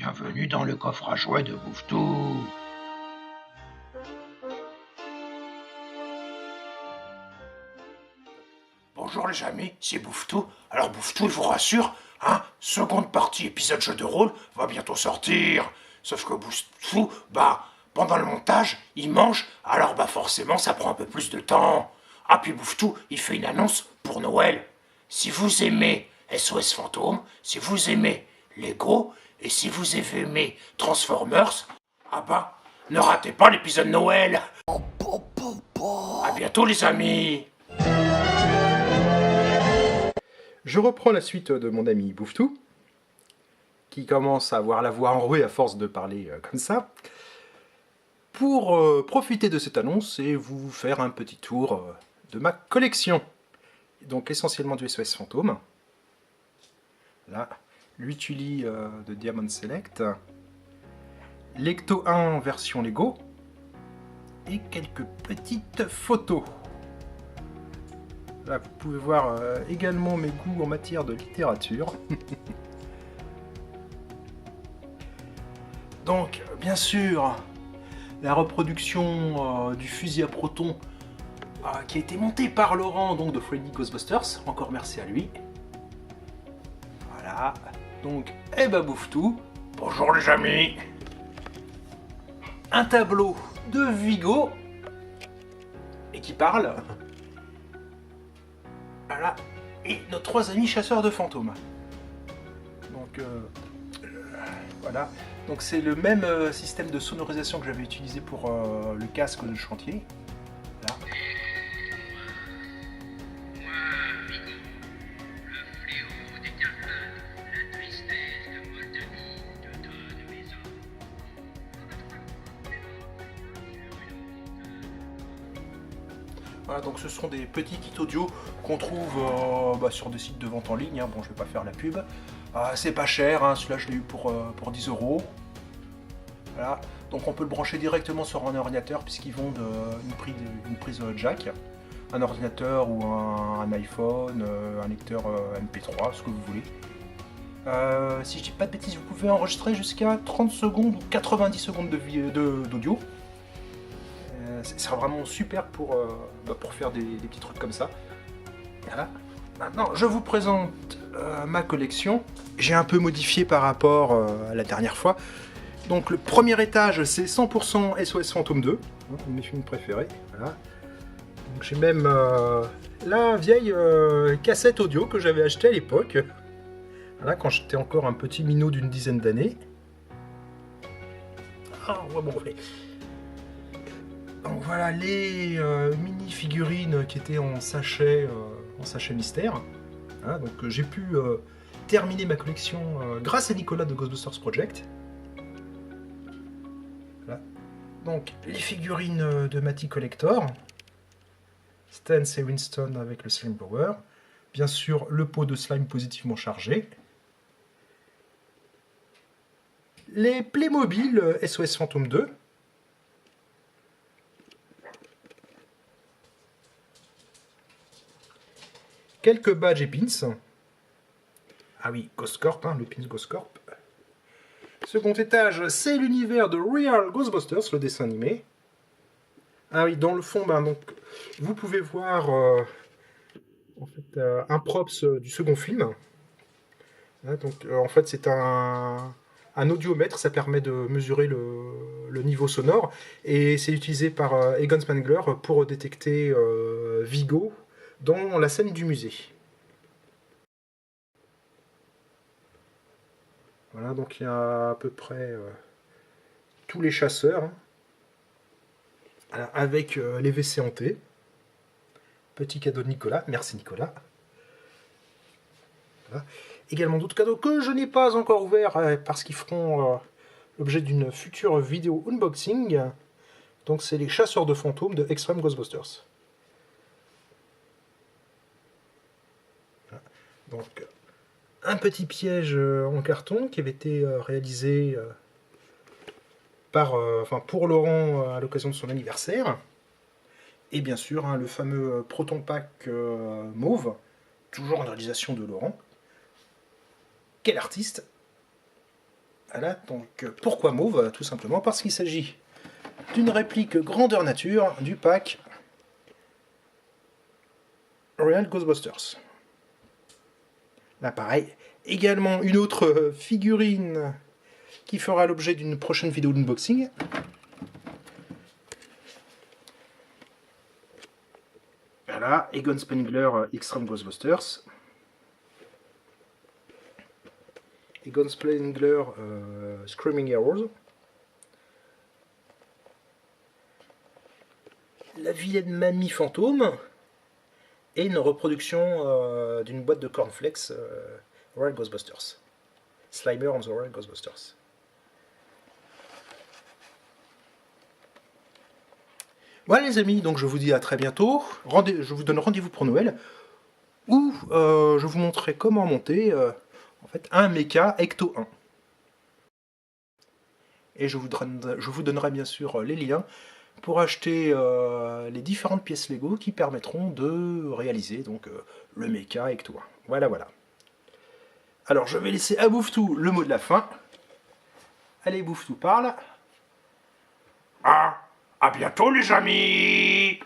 Bienvenue dans le coffre à jouets de Bouvetou. Bonjour les amis, c'est Bouvetou. Alors Bouvetou, il vous rassure, hein, seconde partie épisode jeu de rôle va bientôt sortir. Sauf que Bouvetou, pendant le montage, il mange, alors forcément ça prend un peu plus de temps. Ah puis Bouvetou, il fait une annonce pour Noël. Si vous aimez SOS Fantôme, si vous aimez Lego, et si vous aimez Transformers, ne ratez pas l'épisode Noël. À bientôt les amis. Je reprends la suite de mon ami Bouvetou, qui commence à avoir la voix enrouée à force de parler comme ça, pour profiter de cette annonce et vous faire un petit tour de ma collection. Donc essentiellement du SOS Fantôme. Là, l'Utuli de Diamond Select, l'Ecto 1 version Lego, et quelques petites photos. Là, vous pouvez voir également mes goûts en matière de littérature. Donc, bien sûr, la reproduction du fusil à proton qui a été montée par Laurent, donc de Freddy Ghostbusters. Encore merci à lui. Voilà. Donc, Bouvetou. Bonjour les amis. Un tableau de Vigo. Et qui parle. Voilà. Et nos trois amis chasseurs de fantômes. Donc, voilà. Donc c'est le même système de sonorisation que j'avais utilisé pour le casque de chantier. Là. Voilà, donc ce sont des petits kits audio qu'on trouve sur des sites de vente en ligne. Hein. Bon, je vais pas faire la pub. C'est pas cher, hein. Celui-là je l'ai eu pour 10 €. Voilà. Donc on peut le brancher directement sur un ordinateur puisqu'ils vendent une prise jack, un ordinateur ou un iPhone, un lecteur MP3, ce que vous voulez. Si je dis pas de bêtises, vous pouvez enregistrer jusqu'à 30 secondes ou 90 secondes d'audio. C'est vraiment super pour faire des petits trucs comme ça. Voilà. Maintenant, je vous présente ma collection. J'ai un peu modifié par rapport à la dernière fois. Donc le premier étage, c'est 100% SOS Fantôme 2, mes films préférés. Voilà. Donc j'ai même la vieille cassette audio que j'avais achetée à l'époque. Voilà, quand j'étais encore un petit minot d'une dizaine d'années. Donc voilà les mini-figurines qui étaient en sachet mystère. Hein, donc j'ai pu terminer ma collection grâce à Nicolas de Ghostbusters Project. Voilà. Donc les figurines de Matty Collector, Stance et Winston avec le Slime Blower, bien sûr le pot de slime positivement chargé, les Playmobil SOS Fantôme 2, quelques badges et pins. Ah oui, Ghost Corp, hein, le pins Ghost Corp. Second étage, c'est l'univers de Real Ghostbusters, le dessin animé. Ah oui, dans le fond, donc, vous pouvez voir un props du second film. Hein, donc, en fait, c'est un audiomètre, ça permet de mesurer le niveau sonore. Et c'est utilisé par Egon Spengler pour détecter Vigo dans la scène du musée. Voilà, donc il y a à peu près tous les chasseurs, hein, avec les WC hantés. Petit cadeau de Nicolas, merci Nicolas. Voilà. Également d'autres cadeaux que je n'ai pas encore ouverts parce qu'ils feront l'objet d'une future vidéo unboxing. Donc c'est les chasseurs de fantômes de Extreme Ghostbusters. Voilà. Donc un petit piège en carton qui avait été réalisé pour Laurent à l'occasion de son anniversaire. Et bien sûr, hein, le fameux Proton Pack mauve, toujours en réalisation de Laurent. Quel artiste! Voilà, donc pourquoi mauve? Tout simplement parce qu'il s'agit d'une réplique grandeur nature du pack Real Ghostbusters. Là pareil, également une autre figurine qui fera l'objet d'une prochaine vidéo d'unboxing. Voilà, Egon Spengler Extreme Ghostbusters. Egon Spengler Screaming Heroes. La vilaine mamie fantôme. Et une reproduction d'une boîte de cornflakes Royal Ghostbusters. Slimer on the Royal Ghostbusters. Voilà les amis, donc je vous dis à très bientôt. Je vous donne rendez-vous pour Noël, où je vous montrerai comment monter en fait un mecha Ecto 1. Et je vous donnerai bien sûr les liens pour acheter les différentes pièces Lego qui permettront de réaliser donc le mecha Ecto 1. Voilà, voilà. Alors je vais laisser à Bouftou le mot de la fin. Allez Bouftou parle. À bientôt les amis!